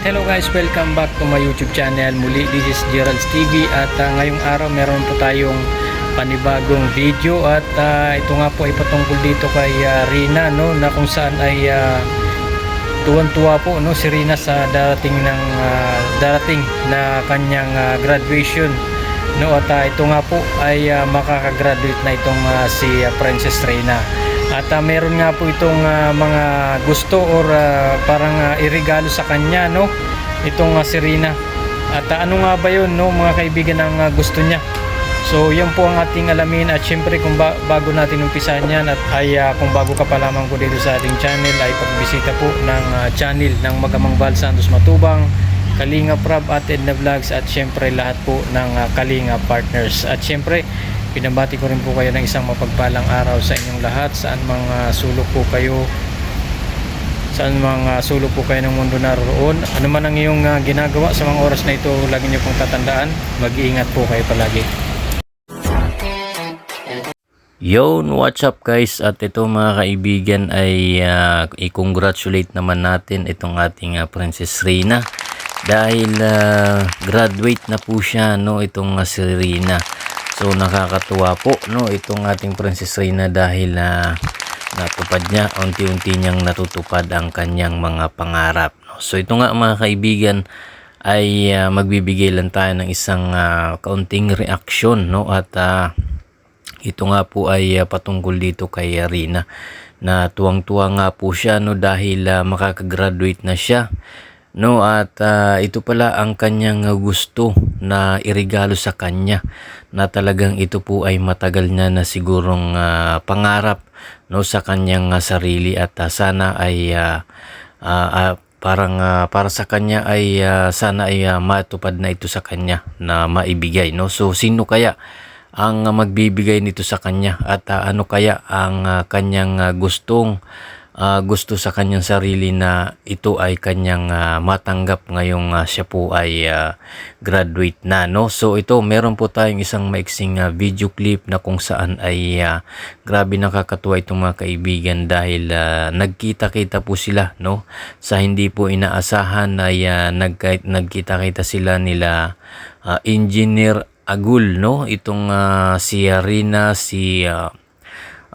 Hello guys, welcome back to my YouTube channel. Muli, this is Gerald's TV at ngayong araw meron po tayong panibagong video at ito nga po ay patungkol dito kay Rina, no, na kung saan ay tuwan-tuwa po, no, si Rina sa darating na kanyang graduation, no, at ito nga po ay makakagraduate na itong si Princess Rina. At meron nga po itong mga gusto or parang iregalo sa kanya, no, itong si Rina. At ano nga ba yun, no, mga kaibigan, ang gusto niya? So yan po ang ating alamin. At syempre kung bago natin umpisahan yan at kung bago ka pa lamang po dito sa ating channel, ay pagbisita po ng channel ng Magamang Val Santos Matubang, Kalinga Prab at Edna Vlogs, at syempre lahat po ng Kalinga Partners. At syempre pinabati ko rin po kayo ng isang mapagpalang araw sa inyong lahat, saan mga sulok po kayo ng mundo naroon. Ano man ang iyong ginagawa sa mga oras na ito, lagi niyo pong tatandaan, mag-iingat po kayo palagi. Yon, what's up guys? At ito mga kaibigan ay i-congratulate naman natin itong ating Princess Rina dahil graduate na po siya, no, itong si Rina. So nakakatuwa po, no, itong ating Princess Rina dahil natupad niya, unti-unti niyang natutupad ang kanyang mga pangarap, no? So ito nga mga kaibigan ay magbibigay lang tayo ng isang kaunting reaksyon, no, at ito nga po ay patungkol dito kay Rina na tuwang-tuwa nga po siya, no, dahil makakagraduate na siya, no, at ito pala ang kanyang gusto na iregalo sa kanya, na talagang ito po ay matagal na sigurong pangarap, no, sa kanyang sarili, at sana ay para sa kanya ay sana ay matupad na ito sa kanya na maibigay, no. So sino kaya ang magbibigay nito sa kanya, at ano kaya ang kanyang gusto sa kanyang sarili na ito ay kanyang matanggap ngayong siya po ay graduate na, no. So ito, meron po tayong isang maiksing video clip na kung saan ay grabe nakakatuwa itong mga kaibigan dahil nagkita-kita po sila, no, sa hindi po inaasahan ay nagkita-kita sila nila Engineer Agul, no, itong si Rina, si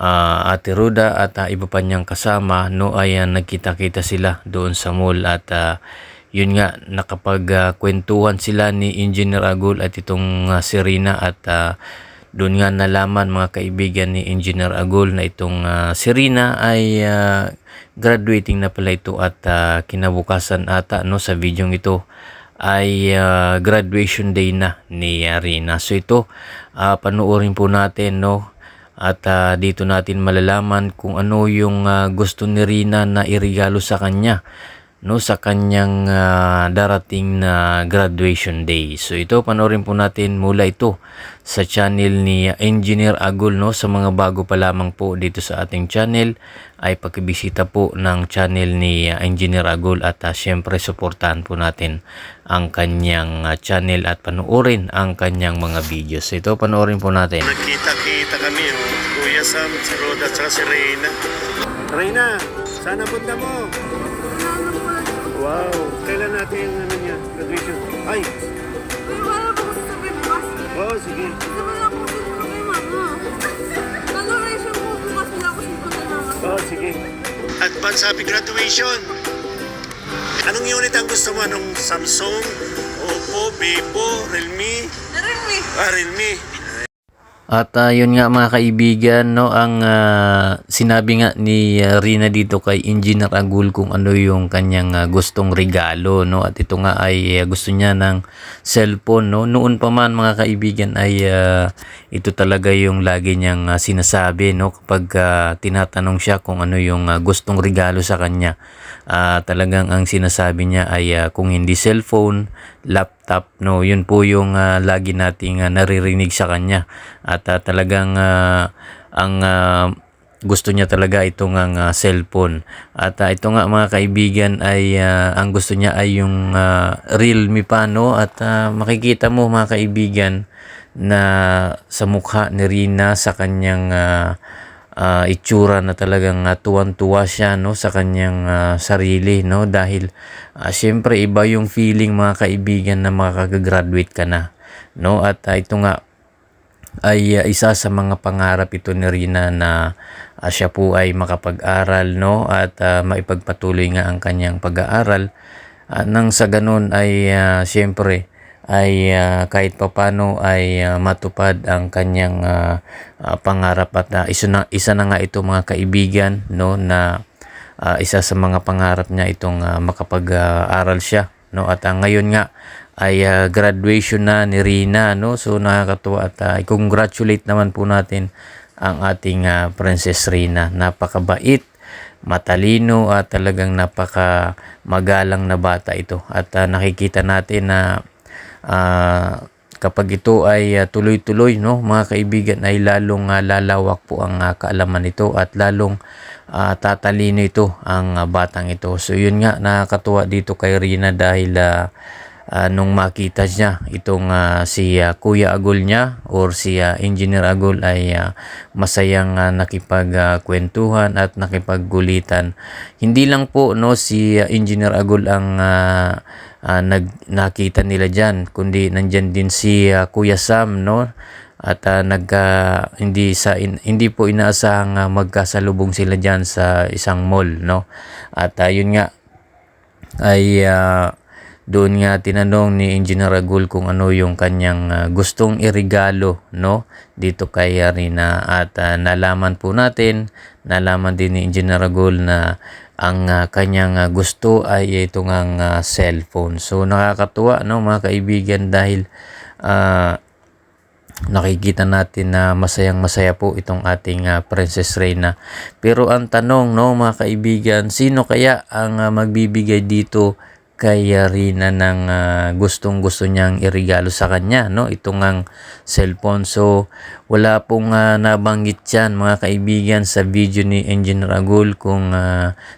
Ate Ruda at iba pa niyang kasama, no, ay nagkita-kita sila doon sa mall, at yun nga, nakapagkwentuhan sila ni Engineer Agul at itong si Rina, at doon nga nalaman mga kaibigan ni Engineer Agul na itong si Rina ay graduating na pala ito, at kinabukasan ata, no, sa video ito ay graduation day na ni Rina. So ito, panoorin po natin, no, at dito natin malalaman kung ano yung gusto ni Rina na iregalo sa kanya, no, sa kanyang darating na graduation day. So ito, panoorin po natin mula ito sa channel ni Engineer Agul, no. Sa mga bago pa lamang po dito sa ating channel ay pakibisita po ng channel ni Engineer Agul, at syempre suportahan po natin ang kanyang channel at panoorin ang kanyang mga videos. So ito, panoorin po natin. Nagkita-kita kami, Kuya Sam, si Roda, at si Reyna. Reyna, saan punta mo? Wow, kailan natin yung ano niya, graduation? Ay! Wala po kasi sabi bukas. Oo, sige. Kasi wala po kasi sabi mama. Graduation po bukas, wala po sinunod na mama. Oo, sige. Advance happy graduation! Anong unit ang gusto mo? Anong Samsung, Oppo, Vivo, Realme? Realme. Realme. At yun nga mga kaibigan, no, ang sinabi nga ni Rina dito kay Engineer Agul kung ano yung kanyang gustong regalo, no, at ito nga ay gusto niya ng cellphone, no. Noon pa man mga kaibigan ay ito talaga yung lagi niyang sinasabi, no, kapag tinatanong siya kung ano yung gustong regalo sa kanya. Talagang ang sinasabi niya ay kung hindi cellphone, laptop, no, yun po yung lagi nating naririnig sa kanya, at talagang ang gusto niya talaga itong cellphone. At ito nga mga kaibigan ay ang gusto niya ay yung Realme pa, no, at makikita mo mga kaibigan na sa mukha ni Rina sa kanyang itsura na talagang tuwan-tuwa siya, no, sa kanyang sarili, no, dahil syempre iba yung feeling, mga kaibigan, na makakagraduate ka na, no, at ito nga ay isa sa mga pangarap ito ni Rina na siya po ay makapag-aral, no, at maipagpatuloy nga ang kanyang pag-aaral, nang sa ganun ay syempre ay kahit papano ay matupad ang kanyang pangarap, at isa na nga ito, mga kaibigan, no, na isa sa mga pangarap niya itong makapag-aral siya, no, at ngayon nga ay graduation na ni Rina, no. So nakakatuwa, at i-congratulate naman po natin ang ating Princess Rina. Napakabait, matalino, at talagang napaka magalang na bata ito, at nakikita natin na kapag ito ay tuloy-tuloy, no, mga kaibigan, ay lalong lalawak po ang kaalaman nito, at lalong tatalino ito ang batang ito. So yun nga, nakakatuwa dito kay Rina dahil nung makita niya itong si Kuya Agol niya, or si Engineer Agol, ay masayang nakipagkwentuhan at nakipaggulitan. Hindi lang po, no, si Engineer Agol ang nakita nila dyan, kundi nandyan din si Kuya Sam, no, at hindi po inaasahang magkasalubong sila dyan sa isang mall, no, at yun nga ay doon nga tinanong ni Engineer Agol kung ano yung kanyang gustong iregalo, no, dito kay Rina, at nalaman din ni Engineer Agol na ang kanyang gusto ay itong cellphone. So nakakatuwa, no, mga kaibigan, dahil nakikita natin na masayang-masaya po itong ating Princess Rina. Pero ang tanong, no, mga kaibigan, sino kaya ang magbibigay dito kay Rina ng gustong-gusto niyang iregalo sa kanya, no, itong ang cellphone? So wala pong nabanggit yan, mga kaibigan, sa video ni Engineer Agol kung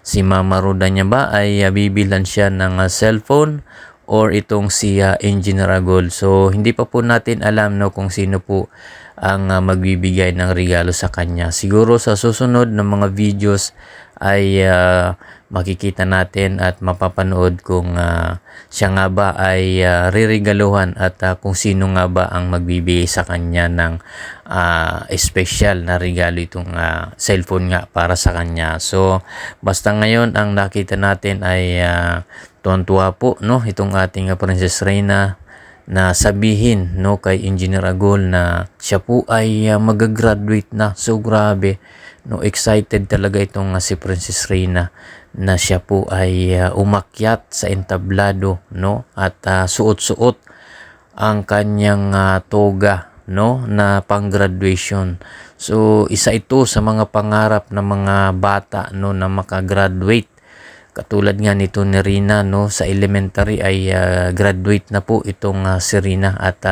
si Mama Roda niya ba ay bibilhan siya ng cellphone, or itong si Engineer Agol. So hindi pa po natin alam, no, kung sino po ang magbibigay ng regalo sa kanya. Siguro sa susunod na mga videos ay makikita natin at mapapanood kung siya nga ba ay riregaluhan, at kung sino nga ba ang magbibigay sa kanya ng special na regalo, itong cellphone nga para sa kanya. So basta ngayon ang nakita natin ay tuwan-tuwa po, no, itong ating Princess Rina na sabihin, no, kay Engineer Agol na siya po ay magagraduate na. So grabe, no, excited talaga itong si Princess Rina na siya po ay umakyat sa entablado, no, at suot-suot ang kanyang toga, no, na pang-graduation. So isa ito sa mga pangarap ng mga bata, no, na makagraduate. Katulad nga nito ni Rina, no, sa elementary ay graduate na po itong si Rina, at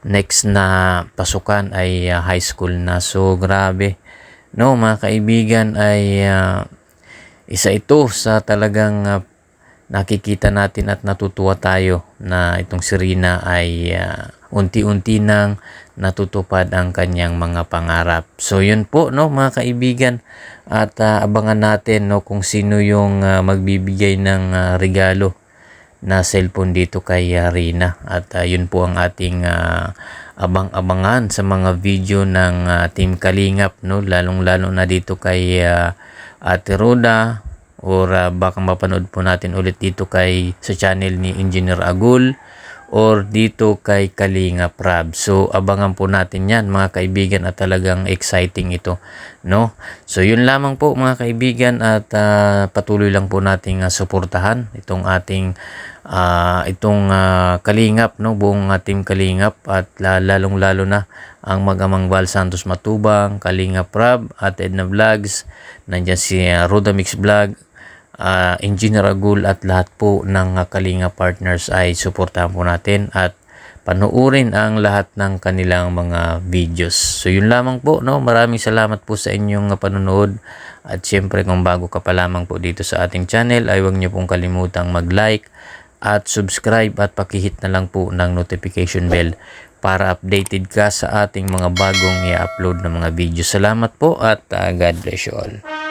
next na pasukan ay high school na. So grabe, no, mga kaibigan, ay isa ito sa talagang nakikita natin at natutuwa tayo na itong si Rina ay unti-unti nang natutupad ang kanyang mga pangarap. So yun po, no, mga kaibigan, at abangan natin, no, kung sino yung magbibigay ng regalo na cellphone dito kay Rina, at yun po ang ating abang-abangan sa mga video ng Team Kalingap, no, lalong-lalo na dito kay Ate Roda, or baka mapanood po natin ulit dito sa channel ni Engineer Agol, or dito kay Kalingap Rab. So abangan po natin yan, mga kaibigan, at talagang exciting ito, no. So yun lamang po, mga kaibigan, at patuloy lang po nating suportahan itong ating Kalingap, no, buong Team Kalingap, at lalong-lalo na ang mag-amang Val Santos Matubang, Kalingap Rab, at Edna Vlogs, nandyan si Roda Mix Vlog, Engineer Agol, at lahat po ng Kalinga partners ay suportahan po natin at panoorin ang lahat ng kanilang mga videos. So yun lamang po, no, maraming salamat po sa inyong panonood, at syempre kung bago ka pa lamang po dito sa ating channel ay huwag niyo pong kalimutang mag-like at subscribe at pakihit na lang po ng notification bell para updated ka sa ating mga bagong i-upload na mga video. Salamat po at God bless you all.